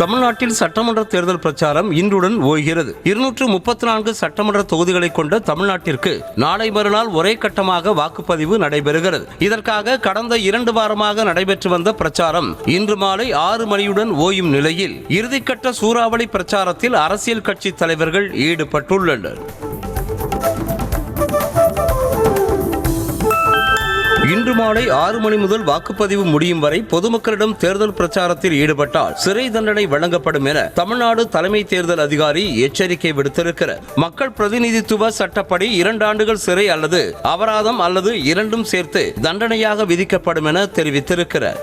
தமிழ்நாட்டில் சட்டமன்ற தேர்தல் பிரச்சாரம் இன்றுடன் ஓய்கிறது. 234 சட்டமன்ற தொகுதிகளை கொண்ட தமிழ்நாட்டிற்கு நாளை மறுநாள் ஒரே கட்டமாக வாக்குப்பதிவு நடைபெறுகிறது. இதற்காக கடந்த 2 வாரமாக நடைபெற்று வந்த பிரச்சாரம் இன்று மாலை 6 மணியுடன் ஓயும் நிலையில் இறுதிக்கட்ட சூறாவளி பிரச்சாரத்தில் அரசியல் கட்சி தலைவர்கள் ஈடுபட்டுள்ளனர். இன்று மாலை 6 மணி முதல் வாக்குப்பதிவு முடியும் வரை பொதுமக்களிடம் தேர்தல் பிரச்சாரத்தில் ஈடுபட்டால் சிறை தண்டனை வழங்கப்படும் என தமிழ்நாடு தலைமை தேர்தல் அதிகாரி எச்சரிக்கை விடுத்திருக்கிறார். மக்கள் பிரதிநிதித்துவ சட்டப்படி 2 ஆண்டுகள் சிறை அல்லது அபராதம் அல்லது இரண்டும் சேர்த்து தண்டனையாக விதிக்கப்படும் என தெரிவித்திருக்கிறார்.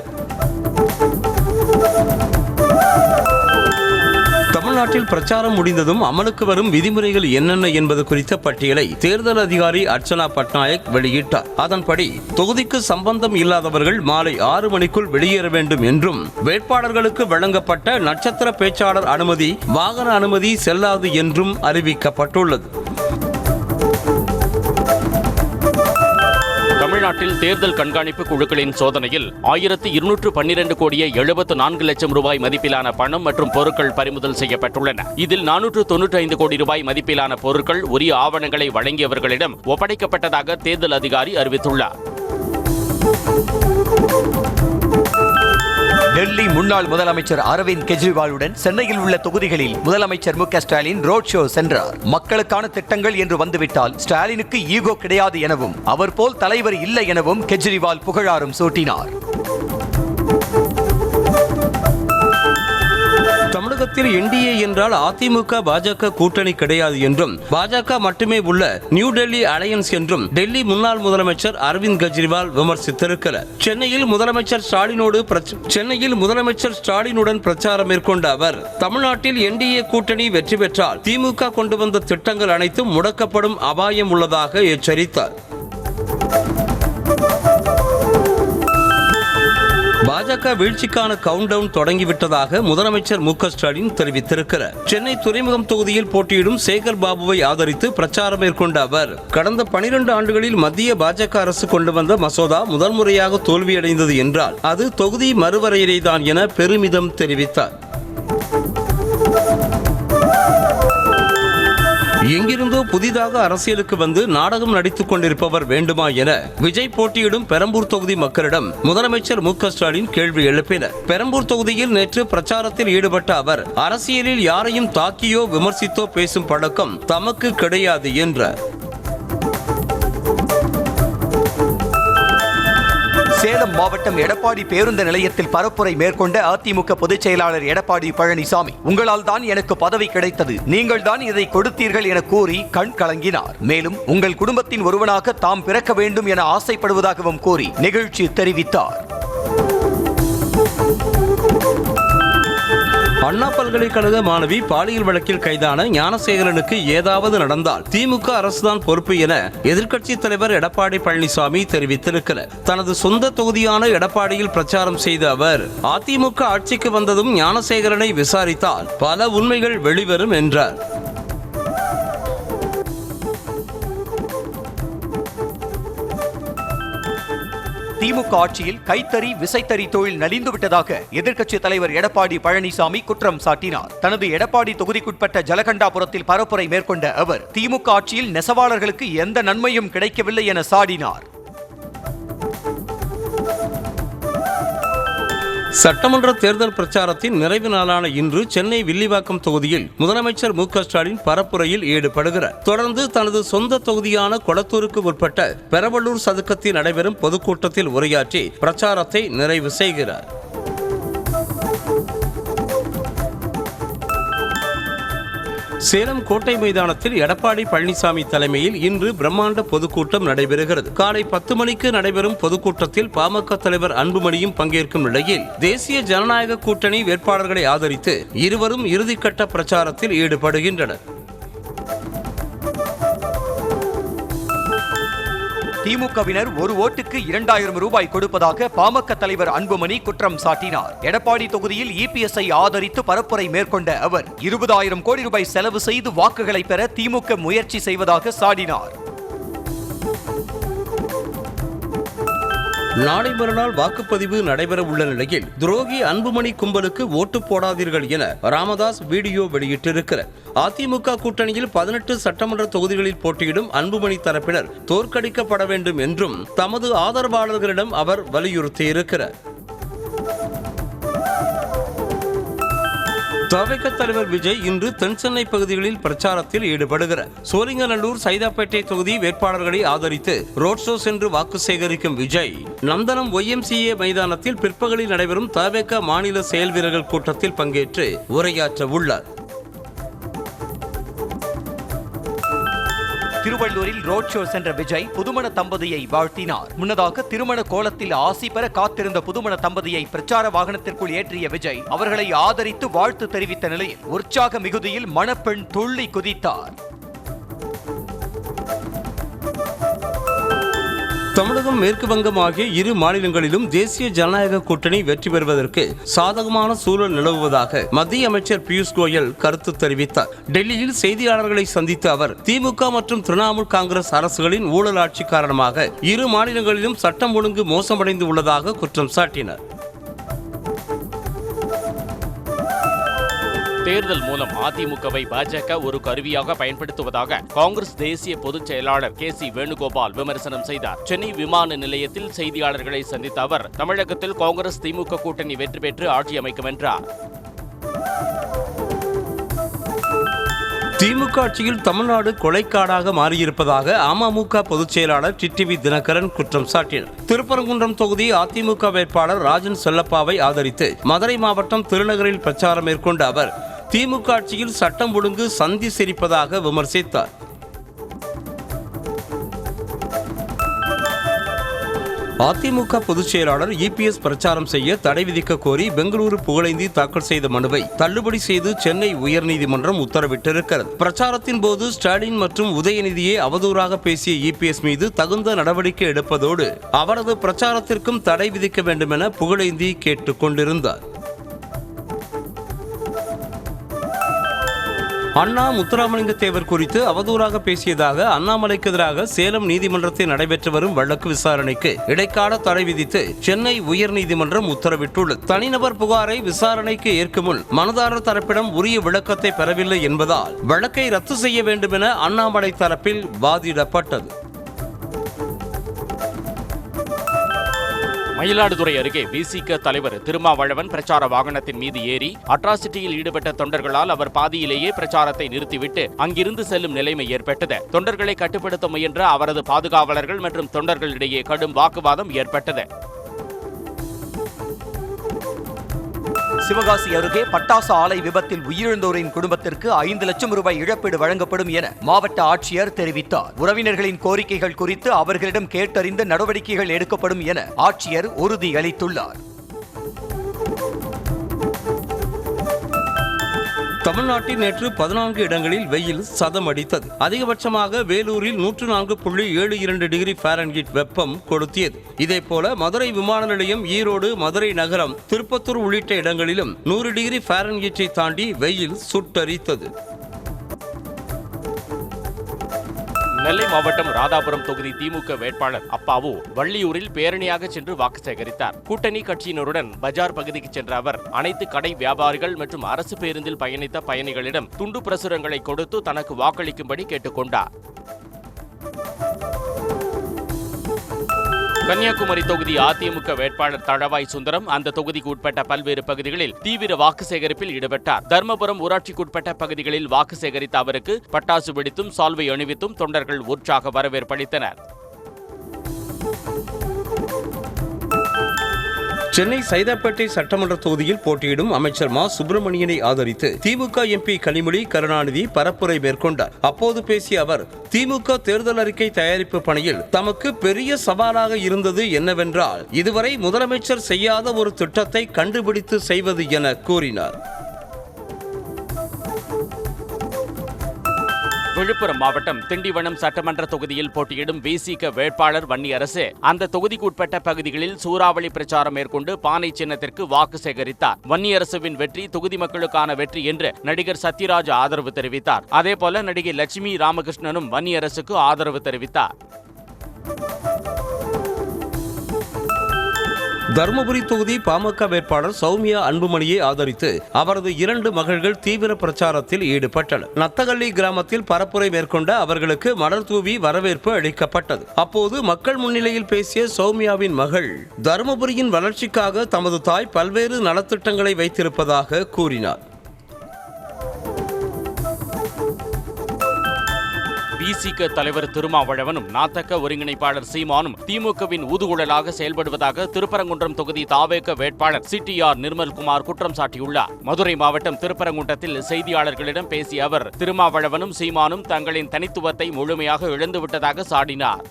தமிழ்நாட்டில் பிரச்சாரம் முடிந்ததும் அமலுக்கு வரும் விதிமுறைகள் என்னென்ன என்பது குறித்த பட்டியலை தேர்தல் அதிகாரி அர்ச்சனா பட்நாயக் வெளியிட்டார். அதன்படி தொகுதிக்கு சம்பந்தம் இல்லாதவர்கள் மாலை 6 மணிக்குள் வெளியேற வேண்டும் என்றும், வேட்பாளர்களுக்கு வழங்கப்பட்ட நட்சத்திர பேச்சாளர் அனுமதி, வாகன அனுமதி செல்லாது என்றும் அறிவிக்கப்பட்டுள்ளது. தமிழ்நாட்டில் தேர்தல் கண்காணிப்பு குழுக்களின் சோதனையில் 1212 கோடியே 74 லட்சம் ரூபாய் மதிப்பிலான பணம் மற்றும் பொருட்கள் பறிமுதல் செய்யப்பட்டுள்ளன. இதில் 495 கோடி ரூபாய் மதிப்பிலான பொருட்கள் உரிய ஆவணங்களை வழங்கியவர்களிடம் ஒப்படைக்கப்பட்டதாக தேர்தல் அதிகாரி அறிவித்துள்ளார். டெல்லி முன்னாள் முதலமைச்சர் அரவிந்த் கெஜ்ரிவாலுடன் சென்னையில் உள்ள தொகுதிகளில் முதலமைச்சர் மு க ஸ்டாலின் ரோட் ஷோ சென்றார். மக்களுக்கான திட்டங்கள் என்று வந்துவிட்டால் ஸ்டாலினுக்கு ஈகோ கிடையாது எனவும், அவர் போல் தலைவர் இல்லை எனவும் கெஜ்ரிவால் புகழாரம் சூட்டினார். தமிழகத்தில் என்டிஏ என்றால் அதிமுக பாஜக கூட்டணி கிடையாது என்றும், பாஜக மட்டுமே உள்ள நியூ டெல்லி அலையன்ஸ் என்றும் டெல்லி முன்னாள் முதலமைச்சர் அரவிந்த் கெஜ்ரிவால் விமர்சித்திருக்கிறார். சென்னையில் முதலமைச்சர் ஸ்டாலினுடன் பிரச்சாரம் மேற்கொண்ட அவர், தமிழ்நாட்டில் என்டிஏ கூட்டணி வெற்றி பெற்றால் திமுக கொண்டு வந்த திட்டங்கள் அனைத்தும் முடக்கப்படும் அபாயம் உள்ளதாக எச்சரித்தார். பாஜக வீழ்ச்சிக்கான கவுண்ட் டவுன் தொடங்கிவிட்டதாக முதலமைச்சர் மு க ஸ்டாலின் தெரிவித்திருக்கிறார். சென்னை துறைமுகம் தொகுதியில் போட்டியிடும் சேகர் பாபுவை ஆதரித்து பிரச்சாரம் மேற்கொண்ட அவர், கடந்த 12 ஆண்டுகளில் மத்திய பாஜக அரசு கொண்டு வந்த மசோதா முதல் முறையாக தோல்வியடைந்தது என்றால் அது தொகுதி மறுவரையறைதான் என பெருமிதம் தெரிவித்தார். எங்கிருந்தோ புதிதாக அரசியலுக்கு வந்து நாடகம் நடித்துக் கொண்டிருப்பவர் வேண்டுமா என விஜய் போட்டியிடும் பெரம்பூர் தொகுதி மக்களிடம் முதலமைச்சர் மு க ஸ்டாலின் கேள்வி எழுப்பினார். பெரம்பூர் தொகுதியில் நேற்று பிரச்சாரத்தில் ஈடுபட்ட அவர், அரசியலில் யாரையும் தாக்கியோ விமர்சித்தோ பேசும் பழக்கம் தமக்கு கிடையாது என்றார். சேலம் மாவட்டம் எடப்பாடி பேருந்து நிலையத்தில் பரப்புரை மேற்கொண்ட அதிமுக பொதுச் செயலாளர் எடப்பாடி பழனிசாமி, உங்களால் தான் எனக்கு பதவி கிடைத்தது, நீங்கள் தான் இதை கொடுத்தீர்கள் என கூறி கண் கலங்கினார். மேலும் உங்கள் குடும்பத்தின் ஒருவனாக தாம் பிறக்க வேண்டும் என ஆசைப்படுவதாகவும் கூறி நிகழ்ச்சி தெரிவித்தார். அண்ணா பல்கலைக்கழக மாணவி பாலியல் வழக்கில் கைதான ஞானசேகரனுக்கு ஏதாவது நடந்தால் திமுக அரசுதான் பொறுப்பு என எதிர்க்கட்சித் தலைவர் எடப்பாடி பழனிசாமி தெரிவித்திருக்கிறார். தனது சொந்த தொகுதியான எடப்பாடியில் பிரச்சாரம் செய்த அவர், அதிமுக ஆட்சிக்கு வந்ததும் ஞானசேகரனை விசாரித்தால் பல உண்மைகள் வெளிவரும் என்றார். திமுக ஆட்சியில் கைத்தறி விசைத்தறி தொழில் நலிந்துவிட்டதாக எதிர்க்கட்சித் தலைவர் எடப்பாடி பழனிசாமி குற்றம் சாட்டினார். தனது எடப்பாடி தொகுதிக்குட்பட்ட ஜலகண்டாபுரத்தில் பரப்புரை மேற்கொண்ட அவர், திமுக ஆட்சியில் நெசவாளர்களுக்கு எந்த நன்மையும் கிடைக்கவில்லை என சாடினார். சட்டமன்ற தேர்தல் பிரச்சாரத்தின் நிறைவு நாளான இன்று சென்னை வில்லிவாக்கம் தொகுதியில் முதலமைச்சர் மு க ஸ்டாலின் பரப்புரையில் ஈடுபடுகிறார். தொடர்ந்து தனது சொந்த தொகுதியான கொளத்தூருக்கு உட்பட்ட பெரவள்ளூர் சதுக்கத்தில் நடைபெறும் பொதுக்கூட்டத்தில் உரையாற்றி பிரச்சாரத்தை நிறைவு செய்கிறார். சேலம் கோட்டை மைதானத்தில் எடப்பாடி பழனிசாமி தலைமையில் இன்று பிரம்மாண்ட பொதுக்கூட்டம் நடைபெறுகிறது. காலை 10 மணிக்கு நடைபெறும் பொதுக்கூட்டத்தில் பாமக தலைவர் அன்புமணியும் பங்கேற்கும் நிலையில் தேசிய ஜனநாயக கூட்டணி வேட்பாளர்களை ஆதரித்து இருவரும் இறுதிக்கட்ட பிரச்சாரத்தில் ஈடுபடுகின்றனர். திமுகவினர் ஒரு ஓட்டுக்கு 2000 ரூபாய் கொடுப்பதாக பாமக தலைவர் அன்புமணி குற்றம் சாட்டினார். எடப்பாடி தொகுதியில் இபிஎஸ்ஐ ஆதரித்து பரப்புரை மேற்கொண்ட அவர், 20,000 கோடி ரூபாய் செலவு செய்து வாக்குகளை பெற திமுக முயற்சி செய்வதாக சாடினார். நாளை மறுநாள் வாக்குப்பதிவு நடைபெற உள்ள நிலையில் துரோகி அன்புமணி கும்பலுக்கு ஓட்டு போடாதீர்கள் என ராமதாஸ் வீடியோ வெளியிட்டிருக்கிறார். அதிமுக கூட்டணியில் 18 சட்டமன்ற தொகுதிகளில் போட்டியிடும் அன்புமணி தரப்பினர் தோற்கடிக்கப்பட வேண்டும் என்றும் தமது ஆதரவாளர்களிடம் அவர் வலியுறுத்தியிருக்கிறார். தவிக தலைவர் விஜய் இன்று தென்சென்னை பகுதிகளில் பிரச்சாரத்தில் ஈடுபடுகிறார். சோழிங்கநல்லூர், சைதாப்பேட்டை தொகுதி வேட்பாளர்களை ஆதரித்து ரோட் ஷோ சென்று வாக்கு சேகரிக்கும் விஜய் நந்தனம் YMCA மைதானத்தில் பிற்பகலில் நடைபெறும் தவிக மாநில செயல் வீரர்கள் கூட்டத்தில் பங்கேற்று உரையாற்ற உள்ளார். திருவள்ளூரில் ரோட் ஷோ சென்ற விஜய் புதுமண தம்பதியை வாழ்த்தினார். முன்னதாக திருமண கோலத்தில் ஆசி பெற காத்திருந்த புதுமண தம்பதியை பிரச்சார வாகனத்திற்குள் ஏற்றிய விஜய் அவர்களை ஆதரித்து வாழ்த்து தெரிவித்த நிலையில் உற்சாக மிகுதியில் மணப்பெண் துள்ளி குதித்தார். தமிழகம், மேற்கு வங்கம் ஆகிய இரு மாநிலங்களிலும் தேசிய ஜனநாயக கூட்டணி வெற்றி பெறுவதற்கு சாதகமான சூழல் நிலவுவதாக மத்திய அமைச்சர் பியூஷ் கோயல் கருத்து தெரிவித்தார். டெல்லியில் செய்தியாளர்களை சந்தித்த அவர் திமுக மற்றும் திரிணாமுல் காங்கிரஸ் அரசுகளின் ஊழல் ஆட்சி காரணமாக இரு மாநிலங்களிலும் சட்டம் ஒழுங்கு மோசமடைந்து உள்ளதாக குற்றம் சாட்டினார். தேர்தல் மூலம் அதிமுகவை பாஜக ஒரு கருவியாக பயன்படுத்துவதாக காங்கிரஸ் தேசிய பொதுச் செயலாளர் KC வேணுகோபால் விமர்சனம் செய்தார். சென்னை விமான நிலையத்தில் செய்தியாளர்களை சந்தித்த அவர் தமிழகத்தில் காங்கிரஸ் திமுக கூட்டணி வெற்றி பெற்று ஆட்சி அமைக்கும் என்றார். திமுக ஆட்சியில் தமிழ்நாடு கொலைக்காடாக மாறியிருப்பதாக அமமுக பொதுச் செயலாளர் டிடிவி தினகரன் குற்றம் சாட்டினார். திருப்பரங்குன்றம் தொகுதி அதிமுக வேட்பாளர் ராஜன் செல்லப்பாவை ஆதரித்து மதுரை மாவட்டம் திருநகரில் பிரச்சாரம் மேற்கொண்ட அவர் திமுக ஆட்சியில் சட்டம் ஒழுங்கு சந்தி சிரிப்பதாக விமர்சித்தார். அதிமுக பொதுச் செயலாளர் EPS பிரச்சாரம் செய்ய தடை விதிக்க கோரி பெங்களூரு புகழேந்தி தாக்கல் செய்த மனுவை தள்ளுபடி செய்து சென்னை உயர்நீதிமன்றம் உத்தரவிட்டிருக்கிறது. பிரச்சாரத்தின் போது ஸ்டாலின் மற்றும் உதயநிதியை அவதூறாக பேசிய EPS மீது தகுந்த நடவடிக்கை எடுப்பதோடு அவரது பிரச்சாரத்திற்கும் தடை விதிக்க வேண்டும் என புகழேந்தி கேட்டுக் கொண்டிருந்தார். அண்ணா முத்துராமலிங்க தேவர் குறித்து அவதூறாக பேசியதாக அண்ணாமலைக்கு எதிராக சேலம் நீதிமன்றத்தில் நடைபெற்று வரும் வழக்கு விசாரணைக்கு இடைக்கால தடை விதித்து சென்னை உயர்நீதிமன்றம் உத்தரவிட்டுள்ளது. தனிநபர் புகாரை விசாரணைக்கு ஏற்கும் முன் மனுதாரர் தரப்பிடம் உரிய விளக்கத்தை பெறவில்லை என்பதால் வழக்கை ரத்து செய்ய வேண்டும் என அண்ணாமலை தரப்பில் வாதிடப்பட்டது. மயிலாடுதுறை அருகே VCK தலைவர் திருமாவளவன் பிரச்சார வாகனத்தின் மீது ஏறி அட்ராசிட்டியில் ஈடுபட்ட தொண்டர்களால் அவர் பாதியிலேயே பிரச்சாரத்தை நிறுத்திவிட்டு அங்கிருந்து செல்லும் நிலைமை ஏற்பட்டது. தொண்டர்களை கட்டுப்படுத்த முயன்ற அவரது பாதுகாவலர்கள் மற்றும் தொண்டர்களிடையே கடும் வாக்குவாதம் ஏற்பட்டது. சிவகாசி அருகே பட்டாசு ஆலை விபத்தில் உயிரிழந்தோரின் குடும்பத்திற்கு 5 லட்சம் ரூபாய் இழப்பீடு வழங்கப்படும் என மாவட்ட ஆட்சியர் தெரிவித்தார். உறவினர்களின் கோரிக்கைகள் குறித்து அவர்களிடம் கேட்டறிந்து நடவடிக்கைகள் எடுக்கப்படும் என ஆட்சியர் உறுதியளித்துள்ளார். தமிழ்நாட்டில் நேற்று 14 இடங்களில் வெயில் சதம் அடித்தது. அதிகபட்சமாக வேலூரில் 104.72 டிகிரி ஃபாரன்ஹீட் வெப்பம் கொளுத்தியது. இதேபோல மதுரை விமான நிலையம், ஈரோடு, மதுரை நகரம், திருப்பத்தூர் உள்ளிட்ட இடங்களிலும் 100 டிகிரி ஃபாரன்ஹீட்டை தாண்டி வெயில் சுட்டரித்தது. நெல்லை மாவட்டம் ராதாபுரம் தொகுதி திமுக வேட்பாளர் அப்பாவு வள்ளியூரில் பேரணியாக சென்று வாக்கு சேகரித்தார். கூட்டணி கட்சியினருடன் பஜார் பகுதிக்கு சென்ற அவர் அனைத்து கடை வியாபாரிகள் மற்றும் அரசு பேருந்தில் பயணித்த பயணிகளிடம் துண்டு பிரசுரங்களை கொடுத்து தனக்கு வாக்களிக்கும்படி கேட்டுக்கொண்டார். கன்னியாகுமரி தொகுதி அதிமுக வேட்பாளர் தளவாய் சுந்தரம் அந்த தொகுதிக்கு உட்பட்ட பல்வேறு பகுதிகளில் தீவிர வாக்கு சேகரிப்பில் ஈடுபட்டார். தர்மபுரம் ஊராட்சிக்குட்பட்ட பகுதிகளில் வாக்கு சேகரித்த அவருக்கு பட்டாசு வெடித்தும் சால்வை அணிவித்தும் தொண்டர்கள் உற்சாக வரவேற்பளித்தனர். சென்னை சைதாப்பேட்டை சட்டமன்ற தொகுதியில் போட்டியிடும் அமைச்சர் மா சுப்பிரமணியனை ஆதரித்து திமுக MP கனிமொழி கருணாநிதி பரப்புரை மேற்கொண்டார். அப்போது பேசிய அவர் திமுக தேர்தல் அறிக்கை தயாரிப்பு பணியில் தமக்கு பெரிய சவாலாக இருந்தது என்னவென்றால் இதுவரை முதலமைச்சர் செய்யாத ஒரு திட்டத்தை கண்டுபிடித்து செய்வது என கூறினார். விழுப்புரம் மாவட்டம் திண்டிவனம் சட்டமன்ற தொகுதியில் போட்டியிடும் VCK வேட்பாளர் வன்னியரசு அந்த தொகுதிக்கு உட்பட்ட பகுதிகளில் சூறாவளி பிரச்சாரம் மேற்கொண்டு பானை சின்னத்திற்கு வாக்கு சேகரித்தார். வன்னியரசுவின் வெற்றி தொகுதி மக்களுக்கான வெற்றி என்று நடிகர் சத்யராஜ் ஆதரவு தெரிவித்தார். அதேபோல நடிகை லட்சுமி ராமகிருஷ்ணனும் வன்னியரசுக்கு ஆதரவு தெரிவித்தார். தருமபுரி தொகுதி பாமக வேட்பாளர் சௌமியா அன்புமணியை ஆதரித்து அவரது 2 மகள்கள் தீவிர பிரச்சாரத்தில் ஈடுபட்டனர். நத்தகள்ளி கிராமத்தில் பரப்புரை மேற்கொண்ட அவர்களுக்கு மலர் தூவி வரவேற்பு அளிக்கப்பட்டது. அப்போது மக்கள் முன்னிலையில் பேசிய சௌமியாவின் மகள் தருமபுரியின் வளர்ச்சிக்காக தமது தாய் பல்வேறு நலத்திட்டங்களை வைத்திருப்பதாக கூறினார். விசிக தலைவர் திருமாவளவனும் நாத்தக ஒருங்கிணைப்பாளர் சீமானும் திமுகவின் ஊதுகுழலாக செயல்படுவதாக திருப்பரங்குன்றம் தொகுதி தாவேக வேட்பாளர் சிடிஆர் நிர்மல்குமார் குற்றம் சாட்டியுள்ளார். மதுரை மாவட்டம் திருப்பரங்குன்றத்தில் செய்தியாளர்களிடம் பேசிய அவர் திருமாவளவனும் சீமானும் தங்களின் தனித்துவத்தை முழுமையாக இழந்துவிட்டதாக சாடினார்.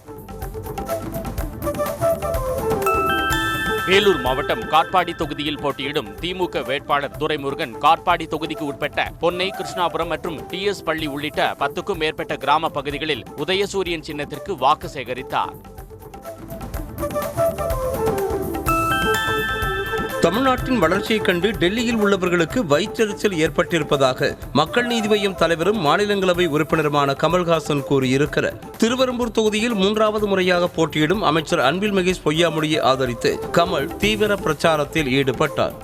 வேலூர் மாவட்டம் காட்பாடி தொகுதியில் போட்டியிடும் திமுக வேட்பாளர் துரைமுருகன் காட்பாடி தொகுதிக்கு உட்பட்ட பொன்னை, கிருஷ்ணாபுரம் மற்றும் டிஎஸ் பள்ளி உள்ளிட்ட 10க்கும் மேற்பட்ட கிராம பகுதிகளில் உதயசூரியன் சின்னத்திற்கு வாக்கு சேகரித்தார். தமிழ்நாட்டின் வளர்ச்சியைக் கண்டு டெல்லியில் உள்ளவர்களுக்கு வயிற்றெரிச்சல் ஏற்பட்டிருப்பதாக மக்கள் நீதி மய்யம் தலைவரும் மாநிலங்களவை உறுப்பினருமான கமல்ஹாசன் கூறியிருக்கிறார். திருவெரும்பூர் தொகுதியில் 3வது முறையாக போட்டியிடும் அமைச்சர் அன்பில் மகேஷ் பொய்யாமொழியை ஆதரித்து கமல் தீவிர பிரச்சாரத்தில் ஈடுபட்டார்.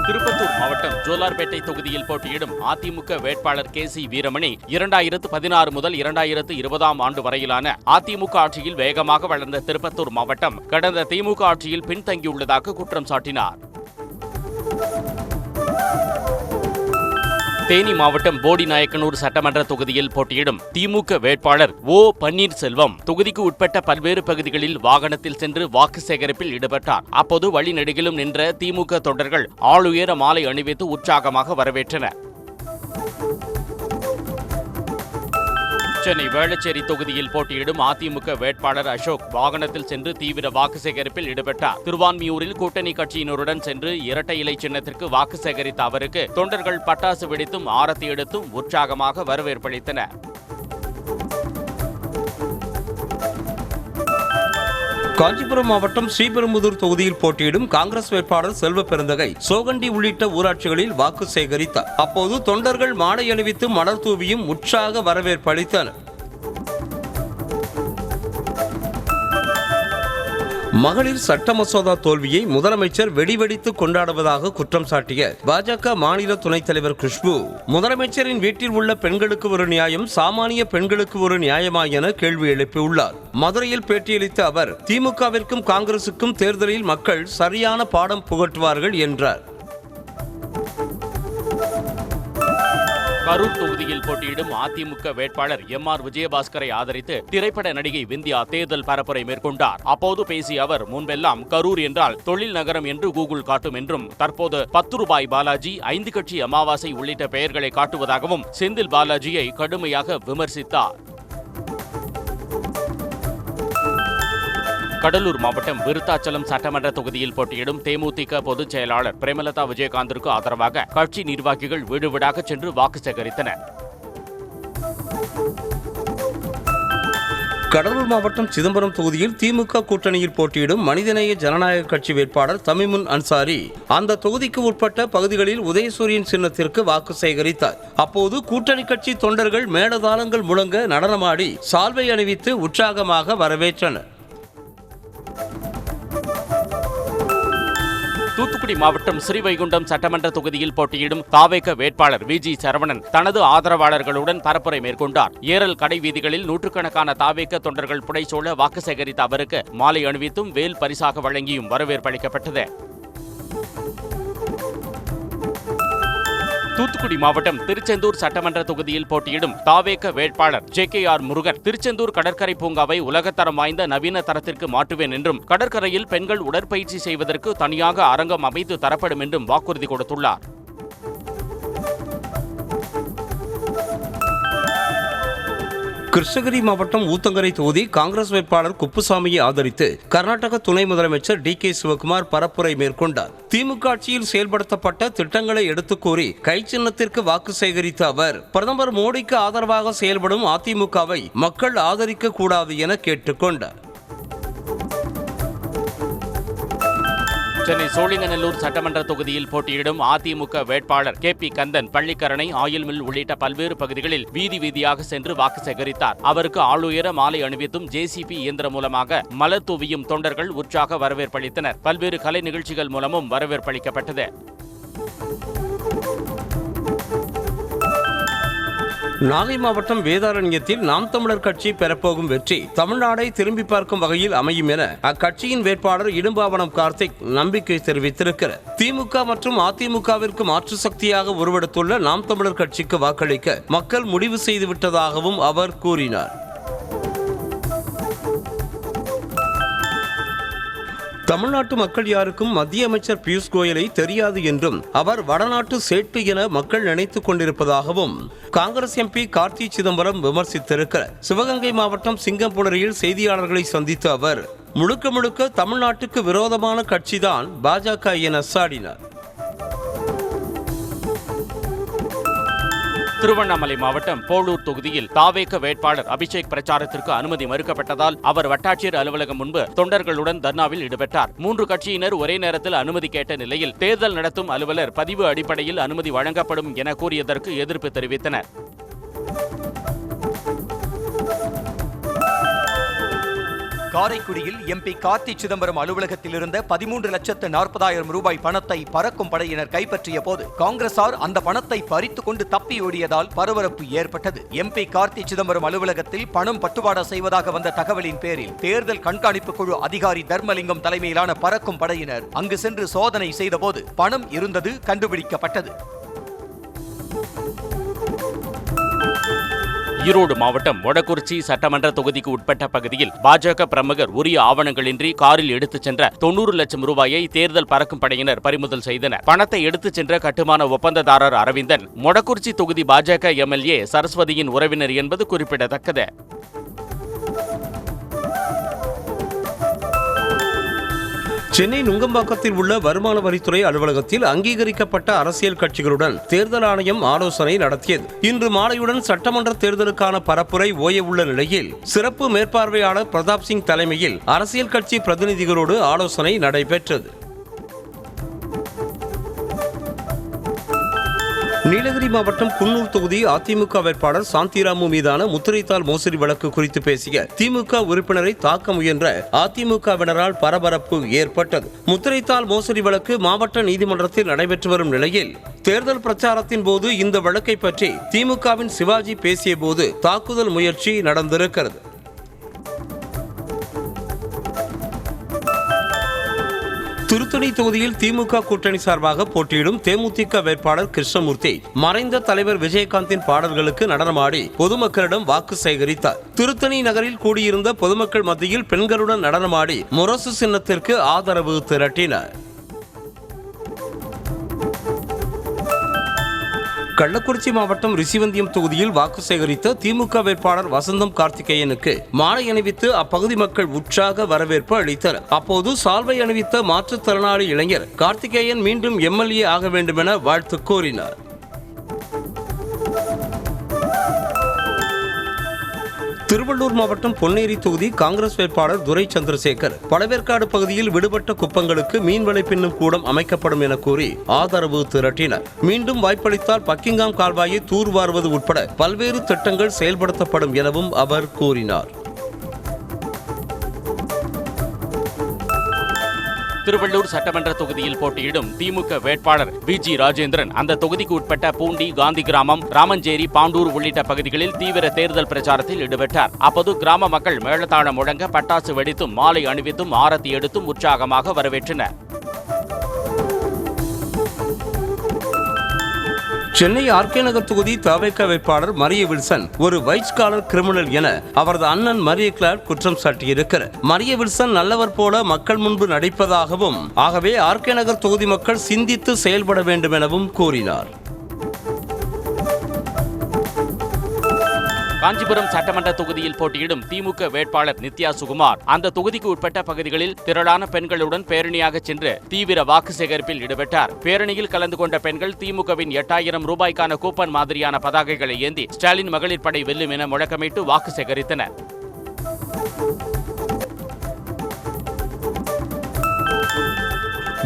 திருப்பத்தூர் மாவட்டம் ஜோலார்பேட்டை தொகுதியில் போட்டியிடும் அதிமுக வேட்பாளர் KC வீரமணி 2016 முதல் 2020 ஆண்டு வரையிலான அதிமுக ஆட்சியில் வேகமாக வளர்ந்த திருப்பத்தூர் மாவட்டம் கடந்த திமுக ஆட்சியில் பின்தங்கியுள்ளதாக குற்றம் சாட்டினார். தேனி மாவட்டம் போடிநாயக்கனூர் சட்டமன்ற தொகுதியில் போட்டியிடும் திமுக வேட்பாளர் ஓ பன்னீர்செல்வம் தொகுதிக்கு உட்பட்ட பல்வேறு பகுதிகளில் வாகனத்தில் சென்று வாக்கு சேகரிப்பில் ஈடுபட்டார். அப்போது வழிநெடுகிலும் நின்ற திமுக தொண்டர்கள் ஆளுயர மாலை அணிவித்து உற்சாகமாக வரவேற்றனர். சென்னை வேளச்சேரி தொகுதியில் போட்டியிடும் அதிமுக வேட்பாளர் அசோக் வாகனத்தில் சென்று தீவிர வாக்கு சேகரிப்பில் ஈடுபட்டார். திருவான்மியூரில் கூட்டணி கட்சியினருடன் சென்று இரட்டை இலை சின்னத்திற்கு வாக்கு சேகரித்த அவருக்கு தொண்டர்கள் பட்டாசு வெடித்தும் ஆரத்தி எடுத்தும் உற்சாகமாக வரவேற்பளித்தனர். காஞ்சிபுரம் மாவட்டம் ஸ்ரீபெரும்புதூர் தொகுதியில் போட்டியிடும் காங்கிரஸ் வேட்பாளர் செல்வ பெருந்தகை சோகண்டி உள்ளிட்ட ஊராட்சிகளில் வாக்கு சேகரித்தார். அப்போது தொண்டர்கள் மாலை அணிவித்து மலர் தூவியும் உற்சாக வரவேற்பு அளித்தனர். மகளிர் சட்ட மசோதா தோல்வியை முதலமைச்சர் வெடிவெடித்து கொண்டாடுவதாக குற்றம் சாட்டிய பாஜக மாநில துணைத் தலைவர் குஷ்பு முதலமைச்சரின் வீட்டில் உள்ள பெண்களுக்கு ஒரு நியாயம் சாமானிய பெண்களுக்கு ஒரு நியாயமா என கேள்வி எழுப்பியுள்ளார். மதுரையில் பேட்டியளித்த அவர் திமுகவிற்கும் காங்கிரசுக்கும் தேர்தலில் மக்கள் சரியான பாடம் புகட்டுவார்கள் என்றார். கரூர் தொகுதியில் போட்டியிடும் அதிமுக வேட்பாளர் MR விஜயபாஸ்கரை ஆதரித்து திரைப்பட நடிகை விந்தியா தேர்தல் பரப்புரை மேற்கொண்டார். அப்போது பேசிய அவர் முன்பெல்லாம் கரூர் என்றால் தொழில் நகரம் என்று கூகுள் காட்டும் என்றும் தற்போது 10 ரூபாய் பாலாஜி, 5 கட்சி அமாவாசை உள்ளிட்ட பெயர்களை காட்டுவதாகவும் செந்தில் பாலாஜியை கடுமையாக விமர்சித்தார். கடலூர் மாவட்டம் விருத்தாச்சலம் சட்டமன்ற தொகுதியில் போட்டியிடும் தேமுதிக பொதுச் செயலாளர் பிரேமலதா விஜயகாந்திற்கு ஆதரவாக கட்சி நிர்வாகிகள் வீடு வீடாக சென்று வாக்கு சேகரித்தனர். கடலூர் மாவட்டம் சிதம்பரம் தொகுதியில் திமுக கூட்டணியில் போட்டியிடும் மனிதநேய ஜனநாயக கட்சி வேட்பாளர் தமிமுன் அன்சாரி அந்த தொகுதிக்கு உட்பட்ட பகுதிகளில் உதயசூரியன் சின்னத்திற்கு வாக்கு சேகரித்தார். அப்போது கூட்டணி கட்சி தொண்டர்கள் மேளதாளங்கள் முழங்க நடனமாடி சால்வை அணிவித்து உற்சாகமாக வரவேற்றனர். தூத்துக்குடி மாவட்டம் ஸ்ரீவைகுண்டம் சட்டமன்ற தொகுதியில் போட்டியிடும் தாவேக வேட்பாளர் VG சரவணன் தனது ஆதரவாளர்களுடன் பரப்புரை மேற்கொண்டார். ஏரல் கடை வீதிகளில் நூற்றுக்கணக்கான தாவேக தொண்டர்கள் புடைசூழ வாக்கு சேகரித்த அவருக்கு மாலை அணிவித்தும் வேல் பரிசாக வழங்கியும் வரவேற்பளிக்கப்பட்டது. தூத்துக்குடி மாவட்டம் திருச்செந்தூர் சட்டமன்ற தொகுதியில் போட்டியிடும் தாவேக வேட்பாளர் JKR முருகன் திருச்செந்தூர் கடற்கரை பூங்காவை உலகத்தரம் வாய்ந்த நவீன தரத்திற்கு மாற்றுவேன் என்றும் கடற்கரையில் பெண்கள் உடற்பயிற்சி செய்வதற்கு தனியாக அரங்கம் அமைத்து தரப்படும் என்றும் வாக்குறுதி கொடுத்துள்ளார். கிருஷ்ணகிரி மாவட்டம் ஊத்தங்கரை தொகுதி காங்கிரஸ் வேட்பாளர் குப்புசாமியை ஆதரித்து கர்நாடக துணை முதலமைச்சர் DK சிவகுமார் பரப்புரை மேற்கொண்டார். திமுக ஆட்சியில் செயல்படுத்தப்பட்ட திட்டங்களை எடுத்துக் கூறி கை சின்னத்திற்கு வாக்கு சேகரித்த அவர் பிரதமர் மோடிக்கு ஆதரவாக செயல்படும் அதிமுகவை மக்கள் ஆதரிக்க கூடாது என கேட்டுக்கொண்டார். சென்னை சோழிங்கநல்லூர் சட்டமன்ற தொகுதியில் போட்டியிடும் அதிமுக வேட்பாளர் KP Kandan Pallikaranai, oil mill உள்ளிட்ட பல்வேறு பகுதிகளில் வீதி வீதியாக சென்று வாக்கு சேகரித்தார். அவருக்கு ஆளுயர மாலை அணிவித்தும் JCB இயந்திரம் மூலமாக மலர் தூவியும் தொண்டர்கள் உற்சாக வரவேற்பளித்தனர். பல்வேறு கலை நிகழ்ச்சிகள் மூலமும் வரவேற்பளிக்கப்பட்டது. நாகை மாவட்டம் வேதாரண்யத்தில் நாம் தமிழர் கட்சி பெறப்போகும் வெற்றி தமிழ்நாடை திரும்பி பார்க்கும் வகையில் அமையும் என அக்கட்சியின் வேட்பாளர் இடும்பாவனம் கார்த்திக் நம்பிக்கை தெரிவித்திருக்கிறார். திமுக மற்றும் அதிமுகவிற்கு மாற்று சக்தியாக உருவெடுத்துள்ள நாம் தமிழர் கட்சிக்கு வாக்களிக்க மக்கள் முடிவு செய்துவிட்டதாகவும் அவர் கூறினார். தமிழ்நாட்டு மக்கள் யாருக்கும் மத்திய அமைச்சர் பியூஷ் கோயலை தெரியாது என்றும் அவர் வடநாட்டு சேட்டு என மக்கள் நினைத்துக் கொண்டிருப்பதாகவும் காங்கிரஸ் MP கார்த்தி சிதம்பரம் விமர்சித்திருக்கிறார். சிவகங்கை மாவட்டம் சிங்கம்புணரியில் செய்தியாளர்களை சந்தித்த அவர் முழுக்க முழுக்க தமிழ்நாட்டுக்கு விரோதமான கட்சிதான் பாஜக என சாடினார். திருவண்ணாமலை மாவட்டம் போளூர் தொகுதியில் தாவேக வேட்பாளர் அபிஷேக் பிரச்சாரத்திற்கு அனுமதி மறுக்கப்பட்டதால் அவர் வட்டாட்சியர் அலுவலகம் முன்பு தொண்டர்களுடன் தர்ணாவில் ஈடுபட்டார். 3 கட்சியினர் ஒரே நேரத்தில் அனுமதி கேட்ட நிலையில் தேர்தல் நடத்தும் அலுவலர் பதிவு அடிப்படையில் அனுமதி வழங்கப்படும் என கூறியதற்கு எதிர்ப்பு தெரிவித்தனர். காரைக்குடியில் MP கார்த்தி சிதம்பரம் அலுவலகத்தில் இருந்த 13,40,000 ரூபாய் பணத்தை பறக்கும் படையினர் கைப்பற்றிய போது காங்கிரசார் அந்த பணத்தை பறித்துக் கொண்டு தப்பி ஓடியதால் பரபரப்பு ஏற்பட்டது. MP கார்த்தி சிதம்பரம் அலுவலகத்தில் பணம் பட்டுவாடா செய்வதாக வந்த தகவலின் பேரில் தேர்தல் கண்காணிப்பு குழு அதிகாரி தர்மலிங்கம் தலைமையிலான பறக்கும் படையினர் அங்கு சென்று சோதனை செய்தபோது பணம் இருந்தது கண்டுபிடிக்கப்பட்டது. ஈரோடு மாவட்டம் மொடக்குறிச்சி சட்டமன்ற தொகுதிக்கு உட்பட்ட பகுதியில் பாஜக பிரமுகர் உரிய ஆவணங்களின்றி காரில் எடுத்துச் சென்ற 90 லட்சம் ரூபாயை தேர்தல் பறக்கும் படையினர் பறிமுதல் செய்தனர். பணத்தை எடுத்துச் சென்ற கட்டுமான ஒப்பந்ததாரர் அரவிந்தன் மொடக்குறிச்சி தொகுதி பாஜக MLA சரஸ்வதியின் உறவினர் என்பது குறிப்பிடத்தக்கது. சென்னை நுங்கம்பாக்கத்தில் உள்ள வருமான வரித்துறை அலுவலகத்தில் அங்கீகரிக்கப்பட்ட அரசியல் கட்சிகளுடன் தேர்தல் ஆணையம் ஆலோசனை நடத்தியது. இன்று மாலையுடன் சட்டமன்ற தேர்தலுக்கான பரப்புரை ஓய உள்ள நிலையில் சிறப்பு மேற்பார்வையாளர் பிரதாப் சிங் தலைமையில் அரசியல் கட்சி பிரதிநிதிகளோடு ஆலோசனை நடைபெற்றது. நீலகிரி மாவட்டம் குன்னூர் தொகுதி அதிமுக வேட்பாளர் சாந்திராமு மீதான முத்திரைத்தாள் மோசடி வழக்கு குறித்து பேசிய திமுக உறுப்பினரை தாக்க முயன்ற அதிமுகவினரால் பரபரப்பு ஏற்பட்டது. முத்திரைத்தாள் மோசடி வழக்கு மாவட்ட நீதிமன்றத்தில் நடைபெற்று வரும் நிலையில் தேர்தல் பிரச்சாரத்தின் போது இந்த வழக்கை பற்றி திமுகவின் சிவாஜி பேசிய போது தாக்குதல் முயற்சி நடந்திருக்கிறது. திருத்தணி தொகுதியில் திமுக கூட்டணி சார்பாக போட்டியிடும் தேமுதிக வேட்பாளர் கிருஷ்ணமூர்த்தி மறைந்த தலைவர் விஜயகாந்தின் பாடல்களுக்கு நடனமாடி பொதுமக்களிடம் வாக்கு சேகரித்தார். திருத்தணி நகரில் கூடியிருந்த பொதுமக்கள் மத்தியில் பெண்களுடன் நடனமாடி முரசு சின்னத்திற்கு ஆதரவு திரட்டினார். கள்ளக்குறிச்சி மாவட்டம் ரிஷிவந்தியம் தொகுதியில் வாக்கு சேகரித்த திமுக வேட்பாளர் வசந்தம் கார்த்திகேயனுக்கு மாலை அணிவித்து அப்பகுதி மக்கள் உற்சாக வரவேற்பு அளித்தனர். அப்போது சால்வை அணிவித்த மாற்றுத்திறனாளி இளைஞர் கார்த்திகேயன் மீண்டும் MLA ஆக வேண்டும் என வாழ்த்து கூறினார். திருவள்ளூர் மாவட்டம் பொன்னேரி தொகுதி காங்கிரஸ் வேட்பாளர் துரை சந்திரசேகர் பழவேற்காடு பகுதியில் விடுபட்ட குப்பங்களுக்கு மீன்வலை பின்னும் கூடம் அமைக்கப்படும் என கூறி ஆதரவு திரட்டினர். மீண்டும் வாய்ப்பளித்தால் பக்கிங்காம் கால்வாயை தூர்வாருவது உட்பட பல்வேறு திட்டங்கள் செயல்படுத்தப்படும் எனவும் அவர் கூறினார். திருவள்ளூர் சட்டமன்ற தொகுதியில் போட்டியிடும் திமுக வேட்பாளர் VG ராஜேந்திரன் அந்த தொகுதிக்கு உட்பட்ட பூண்டி, காந்தி கிராமம், ராமஞ்சேரி, பாண்டூர் உள்ளிட்ட பகுதிகளில் தீவிர தேர்தல் பிரச்சாரத்தில் ஈடுபட்டார். அப்போது கிராம மக்கள் மேளதாளம் முழங்க பட்டாசு வெடித்தும் மாலை அணிவித்தும் ஆரத்தி எடுத்தும் உற்சாகமாக வரவேற்றனர். சென்னை RK நகர் தொகுதி தவேக வேட்பாளர் மரிய வில்சன் ஒரு வைட் காலர் கிரிமினல் என அவரது அண்ணன் மரிய கிளார்க் குற்றம் சாட்டியிருக்கிறார். மரிய வில்சன் நல்லவர் போல மக்கள் முன்பு நடிப்பதாகவும் ஆகவே RK நகர் தொகுதி மக்கள் சிந்தித்து செயல்பட வேண்டும் எனவும் கூறினார். காஞ்சிபுரம் சட்டமன்ற தொகுதியில் போட்டியிடும் திமுக வேட்பாளர் நித்யா சுகுமார் அந்த தொகுதிக்கு உட்பட்ட பகுதிகளில் திரளான பெண்களுடன் பேரணியாக சென்று தீவிர வாக்கு சேகரிப்பில் ஈடுபட்டார். பேரணியில் கலந்து கொண்ட பெண்கள் திமுகவின் 8,000 ரூபாய்க்கான கூப்பன் மாதிரியான பதாகைகளை ஏந்தி ஸ்டாலின் மகளிர் படை வெல்லும் என முழக்கமிட்டு வாக்கு சேகரித்தனர்.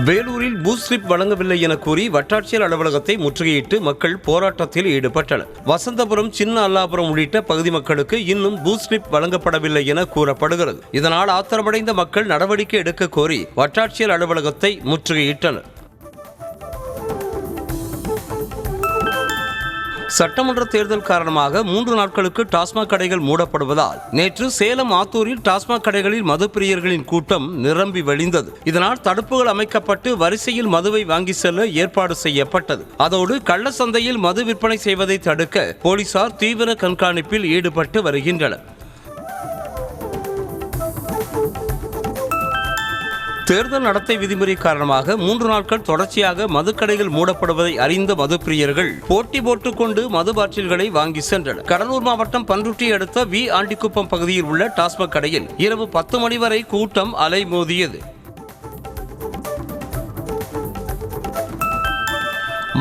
வேலூரில் பூத் ஸ்லிப் வழங்கவில்லை என கூறி வட்டாட்சியர் அலுவலகத்தை முற்றுகையிட்டு மக்கள் போராட்டத்தில் ஈடுபட்டனர். வசந்தபுரம், சின்ன அல்லாபுரம் உள்ளிட்ட பகுதி மக்களுக்கு இன்னும் பூத் ஸ்லிப் வழங்கப்படவில்லை என கூறப்படுகிறது. இதனால் ஆத்திரமடைந்த மக்கள் நடவடிக்கை எடுக்க கோரி வட்டாட்சியர் அலுவலகத்தை முற்றுகையிட்டனர். சட்டமன்ற தேர்தல் காரணமாக 3 நாட்களுக்கு டாஸ்மாக் கடைகள் மூடப்படுவதால் நேற்று சேலம் ஆத்தூரில் டாஸ்மாக் கடைகளில் மதுப்பிரியர்களின் கூட்டம் நிரம்பி வழிந்தது. இதனால் தடுப்புகள் அமைக்கப்பட்டு வரிசையில் மதுவை வாங்கி செல்ல ஏற்பாடு செய்யப்பட்டது. அதோடு கள்ள சந்தையில் மது விற்பனை செய்வதை தடுக்க போலீசார் தீவிர கண்காணிப்பில் ஈடுபட்டு வருகின்றனர். தேர்தல் நடத்தை விதிமுறை காரணமாக 3 நாட்கள் தொடர்ச்சியாக மதுக்கடைகள் மூடப்படுவதை அறிந்த மதுப்பிரியர்கள் போட்டி போட்டுக்கொண்டு மது பாட்டில்களை வாங்கி சென்றனர். கடலூர் மாவட்டம் பன்ருட்டி அடுத்த வி ஆண்டிக்குப்பம் பகுதியில் உள்ள டாஸ்மாக் கடையில் இரவு 10 மணி வரை கூட்டம் அலைமோதியது.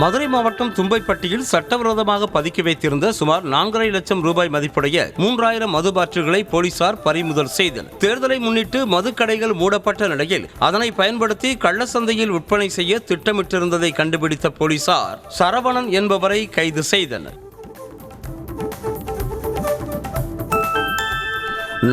மதுரை மாவட்டம் தும்பைப்பட்டியில் சட்டவிரோதமாக பதுக்கி வைத்திருந்த சுமார் 4.5 லட்சம் ரூபாய் மதிப்புடைய 3000 மது பாட்டில்களை போலீசார் பறிமுதல் செய்தனர். தேர்தலை முன்னிட்டு மதுக்கடைகள் மூடப்பட்ட நிலையில் அதனை பயன்படுத்தி கள்ள சந்தையில் விற்பனை செய்ய திட்டமிட்டிருந்ததை கண்டுபிடித்த போலீசார் சரவணன் என்பவரை கைது செய்தனர்.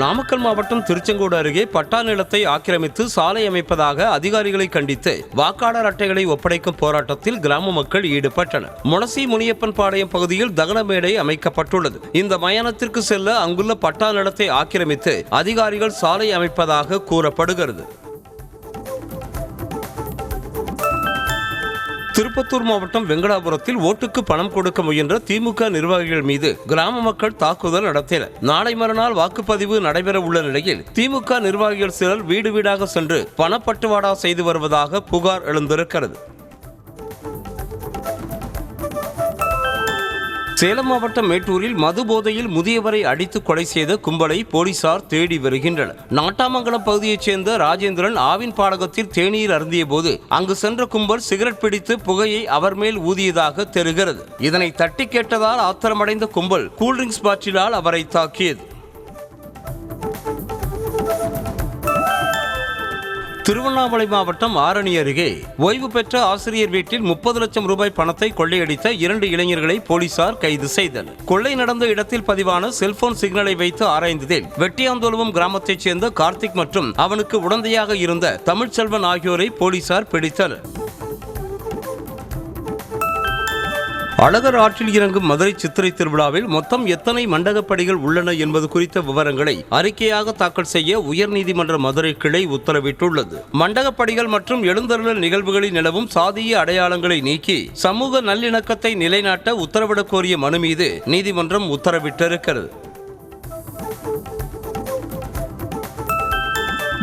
நாமக்கல் மாவட்டம் திருச்செங்கோடு அருகே பட்டா நிலத்தை ஆக்கிரமித்து சாலை அமைப்பதாக அதிகாரிகளை கண்டித்து வாக்காளர் அட்டைகளை ஒப்படைக்கும் போராட்டத்தில் கிராம மக்கள் ஈடுபட்டனர். முனசி முனியப்பன் பாளையம் பகுதியில் தகன மேடை அமைக்கப்பட்டுள்ளது. இந்த மயானத்திற்கு செல்ல அங்குள்ள பட்டா நிலத்தை ஆக்கிரமித்து அதிகாரிகள் சாலை அமைப்பதாக கூறப்படுகிறது. திருப்பத்தூர் மாவட்டம் வெங்கடாபுரத்தில் ஓட்டுக்கு பணம் கொடுக்க முயன்ற திமுக நிர்வாகிகள் மீது கிராம மக்கள் தாக்குதல் நடத்தினர். நாளை மறுநாள் வாக்குப்பதிவு நடைபெற உள்ள நிலையில் திமுக நிர்வாகிகள் சிலர் வீடு வீடாக சென்று பணப்பட்டுவாடா செய்து வருவதாக புகார் எழுந்திருக்கிறது. சேலம் மாவட்டம் மேட்டூரில் மது போதையில் முதியவரை அடித்து கொலை செய்த கும்பலை போலீசார் தேடி வருகின்றனர். நாட்டாமங்கலம் பகுதியைச் சேர்ந்த ராஜேந்திரன் ஆவின் பாடகத்தில் தேநீர் அருந்திய போது அங்கு சென்ற கும்பல் சிகரெட் பிடித்து புகையை அவர் மேல் ஊதியதாக தெரிகிறது. இதனை தட்டி கேட்டதால் ஆத்திரமடைந்த கும்பல் கூல்ட்ரிங்க்ஸ் பாட்டிலால் அவரை தாக்கியது. திருவண்ணாமலை மாவட்டம் ஆரணி அருகே ஓய்வு பெற்ற ஆசிரியர் வீட்டில் 30 லட்சம் ரூபாய் பணத்தை கொள்ளையடித்த 2 இளைஞர்களை போலீசார் கைது செய்தனர். கொள்ளை நடந்த இடத்தில் பதிவான செல்போன் சிக்னலை வைத்து ஆராய்ந்ததில் வெட்டியாந்தோலுவம் கிராமத்தைச் சேர்ந்த கார்த்திக் மற்றும் அவனுக்கு உடந்தையாக இருந்த தமிழ்ச்செல்வன் ஆகியோரை போலீசார் பிடித்தனர். அழகர் ஆற்றில் இறங்கும் மதுரை சித்திரை திருவிழாவில் மொத்தம் எத்தனை மண்டகப்படிகள் உள்ளன என்பது குறித்த விவரங்களை அறிக்கையாக தாக்கல் செய்ய உயர்நீதிமன்ற மதுரை கிளை உத்தரவிட்டுள்ளது. மண்டகப்படிகள் மற்றும் எழுந்தருளல் நிகழ்வுகளில் நிலவும் சாதிய அடையாளங்களை நீக்கி சமூக நல்லிணக்கத்தை நிலைநாட்ட உத்தரவிடக் கோரிய மனு மீது நீதிமன்றம் உத்தரவிட்டிருக்கிறது.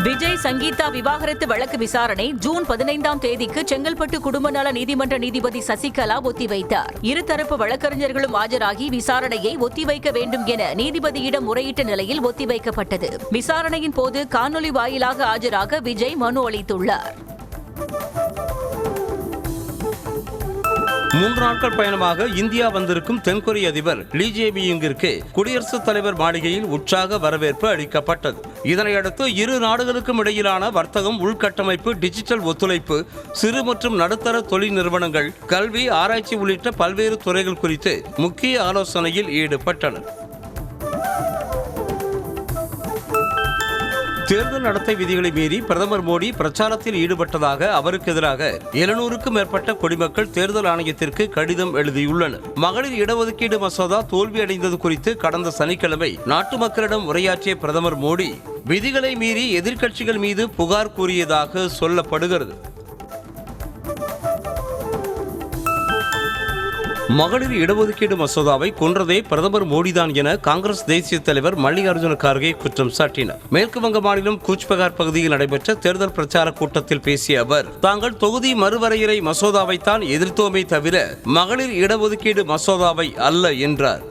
விஜய் சங்கீதா விவாகரத்து வழக்கு விசாரணை ஜூன் 15ஆம் தேதிக்கு செங்கல்பட்டு குடும்ப நல நீதிமன்ற நீதிபதி சசிகலா ஒத்திவைத்தார். இருதரப்பு வழக்கறிஞர்களும் ஆஜராகி விசாரணையை ஒத்திவைக்க வேண்டும் என நீதிபதியிடம் முறையிட்ட நிலையில் ஒத்திவைக்கப்பட்டது. விசாரணையின் போது காணொலி வாயிலாக ஆஜராக விஜய் மனு அளித்துள்ளார். 3 நாட்கள் பயணமாக இந்தியா வந்திருக்கும் தென்கொரிய அதிபர் லீ ஜே-மியுங்கிற்கு குடியரசுத் தலைவர் மாளிகையில் உற்சாக வரவேற்பு அளிக்கப்பட்டது. இதனையடுத்து இரு நாடுகளுக்கும் இடையிலான வர்த்தகம், உள்கட்டமைப்பு, டிஜிட்டல் ஒத்துழைப்பு, சிறு மற்றும் நடுத்தர தொழில் நிறுவனங்கள், கல்வி, ஆராய்ச்சி உள்ளிட்ட பல்வேறு துறைகள் குறித்து முக்கிய ஆலோசனையில் ஈடுபட்டனர். தேர்தல் நடத்தை விதிகளை மீறி பிரதமர் மோடி பிரச்சாரத்தில் ஈடுபட்டதாக அவருக்கு எதிராக 700க்கும் மேற்பட்ட குடிமக்கள் தேர்தல் ஆணையத்திற்கு கடிதம் எழுதியுள்ளனர். மகளிர் இடஒதுக்கீடு மசோதா தோல்வியடைந்தது குறித்து கடந்த சனிக்கிழமை நாட்டு மக்களிடம் உரையாற்றிய பிரதமர் மோடி விதிகளை மீறி எதிர்க்கட்சிகள் மீது புகார் கூறியதாக சொல்லப்படுகிறது. மகளிர் இடஒதுக்கீடு மசோதாவை கொன்றதே பிரதமர் மோடிதான் என காங்கிரஸ் தேசிய தலைவர் மல்லிகார்ஜுன கார்கே குற்றம் சாட்டினார். மேற்கு வங்க மாநிலம் கூச்பெகார் பகுதியில் நடைபெற்ற தேர்தல் பிரச்சார கூட்டத்தில் பேசிய அவர், தாங்கள் தொகுதி மறுவரையறை மசோதாவைத்தான் எதிர்த்தோமே தவிர மகளிர் இடஒதுக்கீடு மசோதாவை அல்ல என்றார்.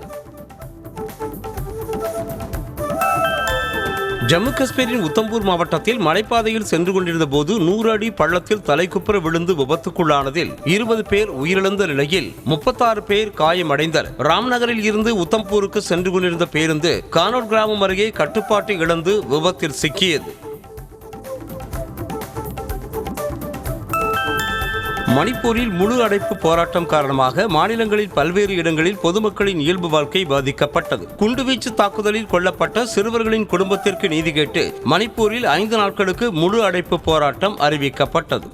ஜம்மு காஷ்மீரின் உத்தம்பூர் மாவட்டத்தில் மலைப்பாதையில் சென்று கொண்டிருந்த போது 100 அடி பள்ளத்தில் தலைக்குப்புற விழுந்து விபத்துக்குள்ளானதில் 20 பேர் உயிரிழந்த நிலையில் 36 பேர் காயமடைந்தனர். ராம்நகரில் இருந்து உத்தம்பூருக்கு சென்று கொண்டிருந்த பேருந்து கானோட் கிராமம் அருகே கட்டுப்பாட்டை இழந்து விபத்தில் சிக்கியது. மணிப்பூரில் முழு அடைப்பு போராட்டம் காரணமாக மாநிலங்களில் பல்வேறு இடங்களில் பொதுமக்களின் இயல்பு வாழ்க்கை பாதிக்கப்பட்டது. குண்டுவீச்சு தாக்குதலில் கொல்லப்பட்ட சிறுவர்களின் குடும்பத்திற்கு நீதி கேட்டு மணிப்பூரில் 5 நாட்களுக்கு முழு அடைப்பு போராட்டம் அறிவிக்கப்பட்டது.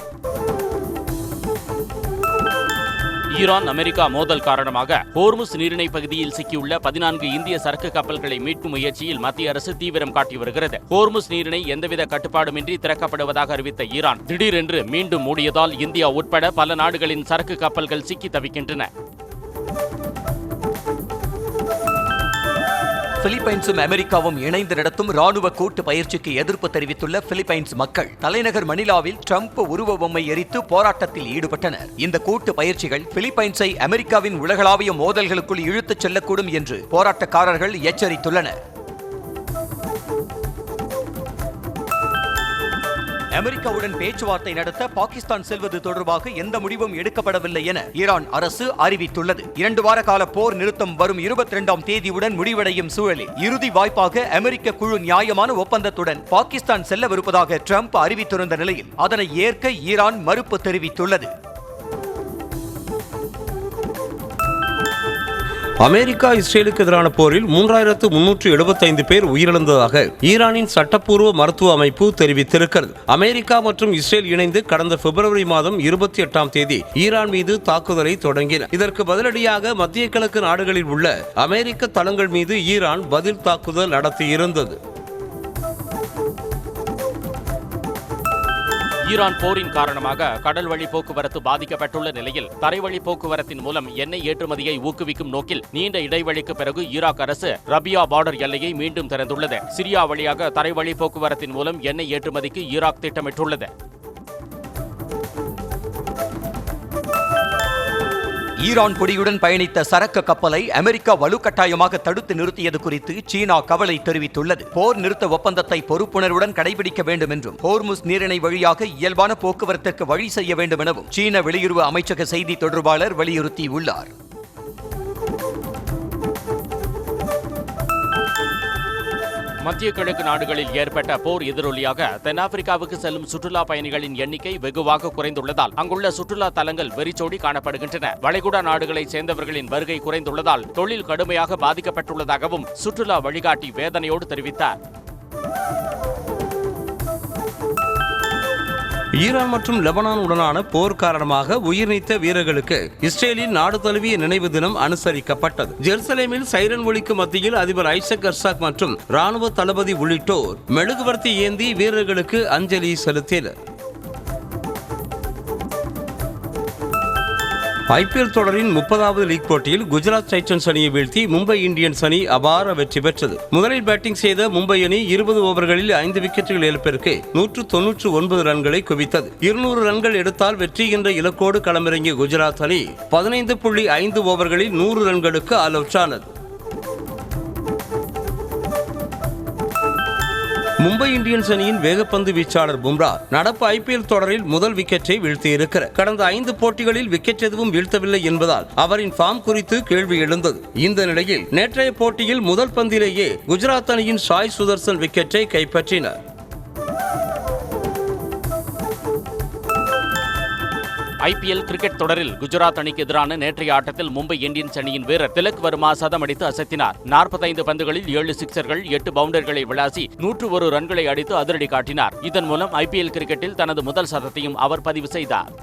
ஈரான் அமெரிக்கா மோதல் காரணமாக ஹோர்முஸ் நீரிணை பகுதியில் சிக்கியுள்ள 14 இந்திய சரக்கு கப்பல்களை மீட்கும் முயற்சியில் மத்திய அரசு தீவிரம் காட்டி வருகிறது. ஹோர்முஸ் நீரிணை எந்தவித கட்டுப்பாடுமின்றி திறக்கப்படுவதாக அறிவித்த ஈரான் திடீரென்று மீண்டும் மூடியதால் இந்தியா உட்பட பல நாடுகளின் சரக்கு கப்பல்கள் சிக்கி தவிக்கின்றன. பிலிப்பைன்ஸும் அமெரிக்காவும் இணைந்து நடத்தும் ராணுவ கூட்டு பயிற்சிக்கு எதிர்ப்பு தெரிவித்துள்ள பிலிப்பைன்ஸ் மக்கள் தலைநகர் மணிலாவில் ட்ரம்ப் உருவ பொம்மை எரித்து போராட்டத்தில் ஈடுபட்டனர். இந்த கூட்டு பயிற்சிகள் பிலிப்பைன்ஸை அமெரிக்காவின் உலகளாவிய மோதல்களுக்குள் இழுத்துச் செல்லக்கூடும் என்று போராட்டக்காரர்கள் எச்சரித்துள்ளனர். அமெரிக்காவுடன் பேச்சுவார்த்தை நடத்த பாகிஸ்தான் செல்வது தொடர்பாக எந்த முடிவும் எடுக்கப்படவில்லை என ஈரான் அரசு அறிவித்துள்ளது. 2 வார கால போர் நிறுத்தம் வரும் 22ஆம் தேதியுடன் முடிவடையும் சூழலில் இறுதி வாய்ப்பாக அமெரிக்க குழு நியாயமான ஒப்பந்தத்துடன் பாகிஸ்தான் செல்லவிருப்பதாக ட்ரம்ப் அறிவித்திருந்த நிலையில் அதனை ஏற்க ஈரான் மறுப்பு தெரிவித்துள்ளது. அமெரிக்கா இஸ்ரேலுக்கு எதிரான போரில் 3375 பேர் உயிரிழந்ததாக ஈரானின் சட்டப்பூர்வ மருத்துவ அமைப்பு தெரிவித்திருக்கிறது. அமெரிக்கா மற்றும் இஸ்ரேல் இணைந்து கடந்த பிப்ரவரி மாதம் 28ஆம் தேதி ஈரான் மீது தாக்குதலை தொடங்கின. இதற்கு பதிலடியாக மத்திய கிழக்கு நாடுகளில் உள்ள அமெரிக்க தளங்கள் மீது ஈரான் பதில் தாக்குதல் நடத்தியிருந்தது. ஈரான் போரின் காரணமாக கடல் வழி போக்குவரத்து பாதிக்கப்பட்டுள்ள நிலையில் தரைவழி போக்குவரத்தின் மூலம் எண்ணெய் ஏற்றுமதியை ஊக்குவிக்கும் நோக்கில் நீண்ட இடைவெளிக்கு பிறகு ஈராக் அரசு ரபியா பார்டர் எல்லையை மீண்டும் திறந்துள்ளது. சிரியா வழியாக தரைவழி போக்குவரத்தின் மூலம் எண்ணெய் ஏற்றுமதிக்கு ஈராக் திட்டமிட்டுள்ளது. ஈரான் கொடியுடன் பயணித்த சரக்கு கப்பலை அமெரிக்கா வலுக்கட்டாயமாக தடுத்து நிறுத்தியது குறித்து சீனா கவலை தெரிவித்துள்ளது. போர் நிறுத்த ஒப்பந்தத்தை பொறுப்புணர்வுடன் கடைபிடிக்க வேண்டும் என்றும் ஹோர்முஸ் நீரிணை வழியாக இயல்பான போக்குவரத்திற்கு வழி செய்ய வேண்டும் எனவும் சீன வெளியுறவு அமைச்சக செய்தி தொடர்பாளர் வலியுறுத்தியுள்ளார். மத்திய கிழக்கு நாடுகளில் ஏற்பட்ட போர் எதிரொலியாக தென்னாப்பிரிக்காவுக்கு செல்லும் சுற்றுலா பயணிகளின் எண்ணிக்கை வெகுவாக குறைந்துள்ளதால் அங்குள்ள சுற்றுலா தலங்கள் வெறிச்சோடி காணப்படுகின்றன. வளைகுடா நாடுகளைச் சேர்ந்தவர்களின் வருகை குறைந்துள்ளதால் தொழில் கடுமையாக பாதிக்கப்பட்டுள்ளதாகவும் சுற்றுலா வழிகாட்டி வேதனையோடு தெரிவித்தார். ஈரான் மற்றும் லெபனான் உடனான போர் காரணமாக உயிர் நீத்த வீரர்களுக்கு இஸ்ரேலின் நாடு தழுவிய நினைவு தினம் அனுசரிக்கப்பட்டது. ஜெருசலேமில் சைரன் ஒலிக்கு மத்தியில் அதிபர் ஐசக் ஹெர்சாக் மற்றும் ராணுவ தளபதி உள்ளிட்டோர் மெழுகுவர்த்தி ஏந்தி வீரர்களுக்கு அஞ்சலி செலுத்தினர். ஐபிஎல் தொடரின் 30வது லீக் போட்டியில் குஜராத் டைட்டன்ஸ் அணியை வீழ்த்தி மும்பை இந்தியன்ஸ் அணி அபார வெற்றி பெற்றது. முதலில் பேட்டிங் செய்த மும்பை அணி 20 ஓவர்களில் 5 விக்கெட்டுகள் இழப்பிற்கு 199 ரன்களை குவித்தது. 200 ரன்கள் எடுத்தால் வெற்றி என்ற இலக்கோடு களமிறங்கிய குஜராத் அணி 15.5 ஓவர்களில் 100 ரன்களுக்கு ஆல் அவுட் ஆனது. மும்பை இந்தியன்ஸ் அணியின் வேகப்பந்து வீச்சாளர் பும்ரா நடப்பு ஐபிஎல் தொடரில் முதல் விக்கெட்டை வீழ்த்தியிருக்கிறார். கடந்த 5 போட்டிகளில் விக்கெட் எதுவும் வீழ்த்தவில்லை என்பதால் அவரின் ஃபார்ம் குறித்து கேள்வி எழுந்தது. இந்த நிலையில் நேற்றைய போட்டியில் முதல் பந்திலேயே குஜராத் அணியின் சாய் சுதர்சன் விக்கெட்டை கைப்பற்றினார். ஐபிஎல் கிரிக்கெட் தொடரில் குஜராத் அணிக்கு எதிரான நேற்றைய ஆட்டத்தில் மும்பை இந்தியன்ஸ் அணியின் வீரர் திலக் வர்மா சதம் அடித்து அசத்தினார். 45 பந்துகளில் 7 சிக்சர்கள் 8 பவுண்டர்களை விளாசி 101 ரன்களை அடித்து அதிரடி காட்டினார். இதன் மூலம் ஐபிஎல் கிரிக்கெட்டில் தனது முதல் சதத்தையும் அவர் பதிவு செய்தார்.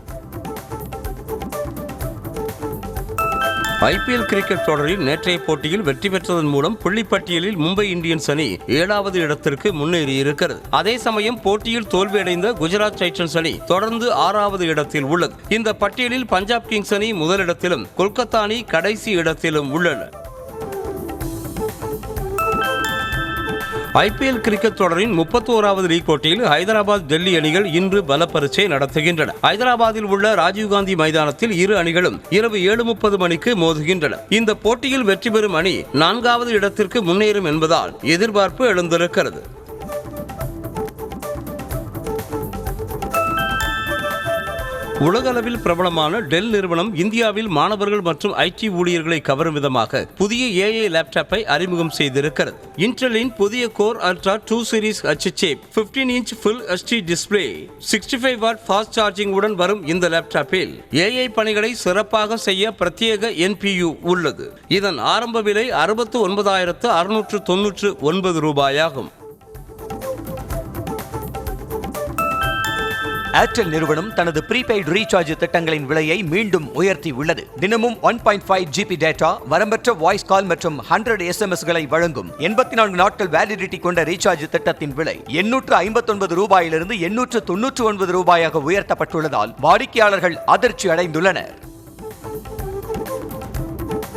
ஐபிஎல் கிரிக்கெட் தொடரில் நேற்றைய போட்டியில் வெற்றி பெற்றதன் மூலம் புள்ளிப்பட்டியலில் மும்பை இந்தியன்ஸ் அணி 7வது இடத்திற்கு முன்னேறியிருக்கிறது. அதே சமயம் போட்டியில் தோல்வியடைந்த குஜராத் டைட்டன்ஸ் அணி தொடர்ந்து 6வது இடத்தில் உள்ளது. இந்த பட்டியலில் பஞ்சாப் கிங்ஸ் அணி முதலிடத்திலும் கொல்கத்தா அணி கடைசி இடத்திலும் உள்ளன. ஐபிஎல் கிரிக்கெட் தொடரின் 31வது லீக் போட்டியில் ஹைதராபாத் டெல்லி அணிகள் இன்று பல பரீட்சை நடத்துகின்றன. ஹைதராபாத்தில் உள்ள ராஜீவ்காந்தி மைதானத்தில் இரு அணிகளும் இரவு 7:30 மணிக்கு மோதுகின்றன. இந்த போட்டியில் வெற்றி பெறும் அணி 4வது இடத்திற்கு முன்னேறும் என்பதால் எதிர்பார்ப்பு எழுந்திருக்கிறது. உலகளவில் பிரபலமான டெல் நிறுவனம் இந்தியாவில் மாணவர்கள் மற்றும் ஐடி ஊழியர்களை கவரும் விதமாக புதிய ஏஐ லேப்டாப்பை அறிமுகம் செய்திருக்கிறது. இன்டெலின் புதிய core ultra 2 series chip 15 inch full HD display 65 watt fast charging உடன் வரும் இந்த லேப்டாப்பில் ஏஐ பணிகளை சிறப்பாக செய்ய பிரத்யேக NPU உள்ளது. இதன் ஆரம்ப விலை 69,699 ரூபாயாகும். ஏர்டெல் நிறுவனம் தனது ப்ரீபெய்டு ரீசார்ஜ் திட்டங்களின் விலையை மீண்டும் உயர்த்தி உள்ளது. தினமும் 1.5 GB டேட்டா, வரம்பற்ற வாய்ஸ் கால் மற்றும் 100 SMSகளை வழங்கும் 84 நாட்கள் வேலிடிட்டி கொண்ட ரீசார்ஜ் திட்டத்தின் விலை 859 ரூபாயிலிருந்து 899 ரூபாயாக உயர்த்தப்பட்டுள்ளதால் வாடிக்கையாளர்கள் அதிர்ச்சி அடைந்துள்ளனர்.